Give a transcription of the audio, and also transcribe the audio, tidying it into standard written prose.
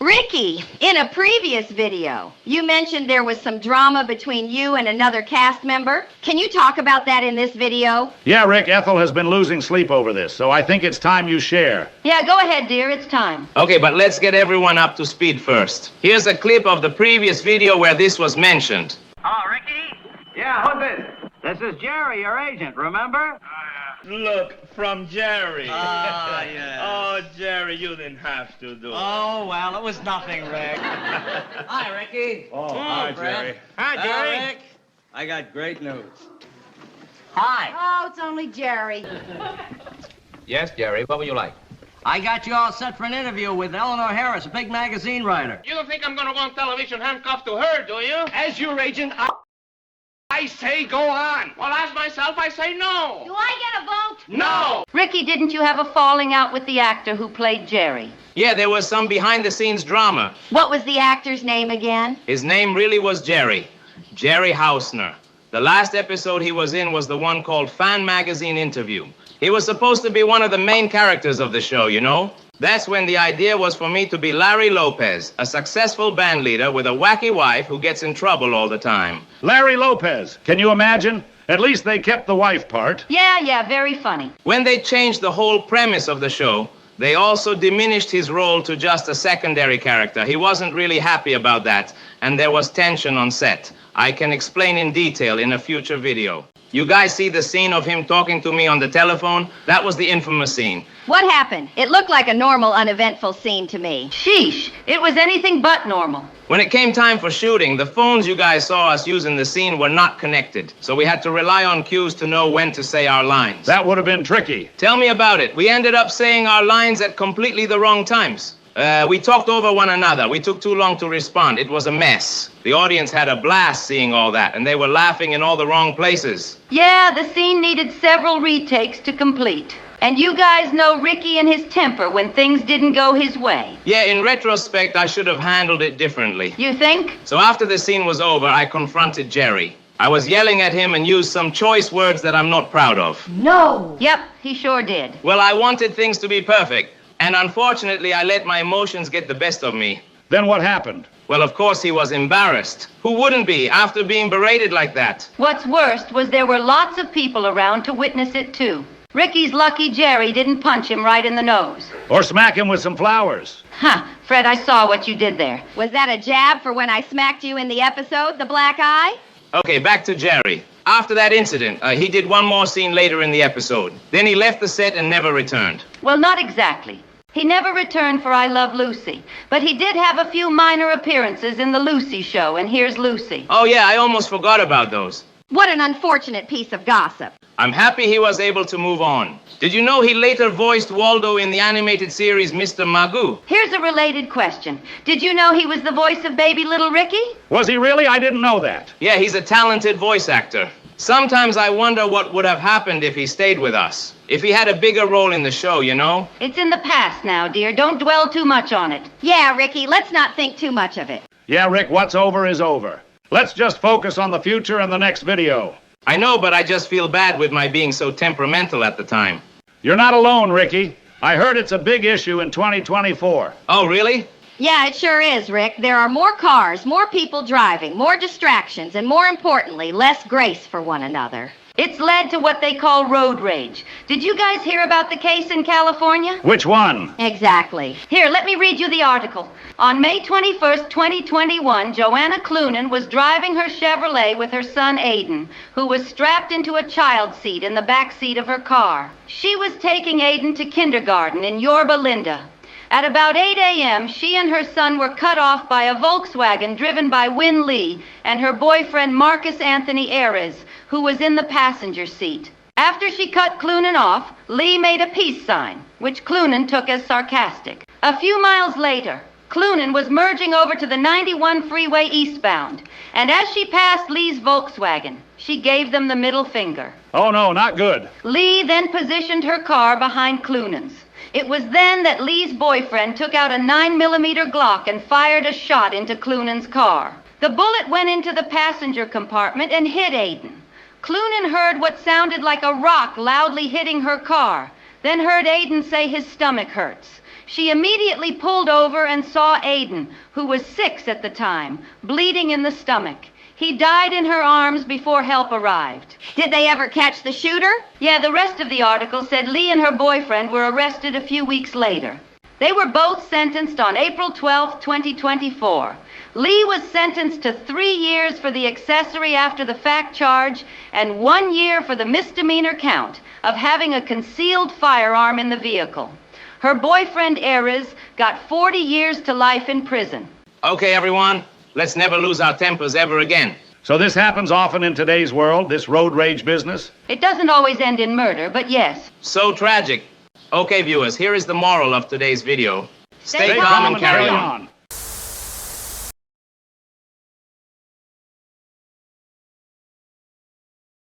Ricky, in a previous video, you mentioned there was some drama between you and another cast member. Can you talk about that in this video? Yeah, Rick, Ethel has been losing sleep over this, so I think it's time you share. Yeah, go ahead, dear. It's time. Okay, but let's get everyone up to speed first. Here's a clip of the previous video where this was mentioned. Oh, Ricky? Yeah, who's this? This is Jerry, your agent, remember? Look, from Jerry. Yeah. Oh, Jerry, you didn't have to do it. Oh, well, it was nothing, Rick. Hi, Ricky. Oh, hi, Fred. Jerry. Hi, Jerry. Rick. I got great news. Hi. Oh, it's only Jerry. Yes, Jerry, what would you like? I got you all set for an interview with Eleanor Harris, a big magazine writer. You don't think I'm going to go on television handcuffed to her, do you? As your agent, I say go on. Well, as myself, I say no. Do I get a vote? No. Ricky, didn't you have a falling out with the actor who played Jerry? Yeah, there was some behind-the-scenes drama. What was the actor's name again? His name really was Jerry. Jerry Hausner. The last episode he was in was the one called Fan Magazine Interview. He was supposed to be one of the main characters of the show, you know? That's when the idea was for me to be Larry Lopez, a successful band leader with a wacky wife who gets in trouble all the time. Larry Lopez, can you imagine? At least they kept the wife part. Yeah, very funny. When they changed the whole premise of the show, they also diminished his role to just a secondary character. He wasn't really happy about that, and there was tension on set. I can explain in detail in a future video. You guys see the scene of him talking to me on the telephone? That was the infamous scene. What happened? It looked like a normal, uneventful scene to me. Sheesh, it was anything but normal. When it came time for shooting, the phones you guys saw us use in the scene were not connected, so we had to rely on cues to know when to say our lines. That would have been tricky. Tell me about it. We ended up saying our lines at completely the wrong times. We talked over one another. We took too long to respond. It was a mess. The audience had a blast seeing all that, and they were laughing in all the wrong places. Yeah, the scene needed several retakes to complete. And you guys know Ricky and his temper when things didn't go his way. Yeah, in retrospect, I should have handled it differently. You think? So after the scene was over, I confronted Jerry. I was yelling at him and used some choice words that I'm not proud of. No. Yep, he sure did. Well, I wanted things to be perfect. And unfortunately, I let my emotions get the best of me. Then what happened? Well, of course, he was embarrassed. Who wouldn't be after being berated like that? What's worst was there were lots of people around to witness it, too. Ricky's lucky Jerry didn't punch him right in the nose. Or smack him with some flowers. Huh, Fred, I saw what you did there. Was that a jab for when I smacked you in the episode, the black eye? Okay, back to Jerry. After that incident, he did one more scene later in the episode. Then he left the set and never returned. Well, not exactly. He never returned for I Love Lucy, but he did have a few minor appearances in the Lucy show, and here's Lucy. Oh, yeah, I almost forgot about those. What an unfortunate piece of gossip. I'm happy he was able to move on. Did you know he later voiced Waldo in the animated series Mr. Magoo? Here's a related question. Did you know he was the voice of baby little Ricky? Was he really? I didn't know that. Yeah, he's a talented voice actor. Sometimes I wonder what would have happened if he stayed with us. If he had a bigger role in the show, you know? It's in the past now, dear. Don't dwell too much on it. Yeah, Ricky, let's not think too much of it. Yeah, Rick, what's over is over. Let's just focus on the future and the next video. I know, but I just feel bad with my being so temperamental at the time. You're not alone, Ricky. I heard it's a big issue in 2024. Oh, really? Yeah, it sure is, Rick. There are more cars, more people driving, more distractions, and more importantly, less grace for one another. It's led to what they call road rage. Did you guys hear about the case in California? Which one? Exactly. Here, let me read you the article. On May 21st, 2021, Joanna Cloonan was driving her Chevrolet with her son Aiden, who was strapped into a child seat in the back seat of her car. She was taking Aiden to kindergarten in Yorba Linda. At about 8 a.m., she and her son were cut off by a Volkswagen driven by Win Lee and her boyfriend Marcus Anthony Ares, who was in the passenger seat. After she cut Cloonan off, Lee made a peace sign, which Cloonan took as sarcastic. A few miles later, Cloonan was merging over to the 91 freeway eastbound, and as she passed Lee's Volkswagen, she gave them the middle finger. Oh, no, not good. Lee then positioned her car behind Cloonan's. It was then that Lee's boyfriend took out a 9mm Glock and fired a shot into Cloonan's car. The bullet went into the passenger compartment and hit Aiden. Cloonan heard what sounded like a rock loudly hitting her car, then heard Aiden say his stomach hurts. She immediately pulled over and saw Aiden, who was 6 at the time, bleeding in the stomach. He died in her arms before help arrived. Did they ever catch the shooter? Yeah, the rest of the article said Lee and her boyfriend were arrested a few weeks later. They were both sentenced on April 12, 2024. Lee was sentenced to 3 years for the accessory after the fact charge and 1 year for the misdemeanor count of having a concealed firearm in the vehicle. Her boyfriend, Erez, got 40 years to life in prison. Okay, everyone, let's never lose our tempers ever again. So this happens often in today's world, this road rage business? It doesn't always end in murder, but yes. So tragic. Okay, viewers, here is the moral of today's video. Stay calm and carry on.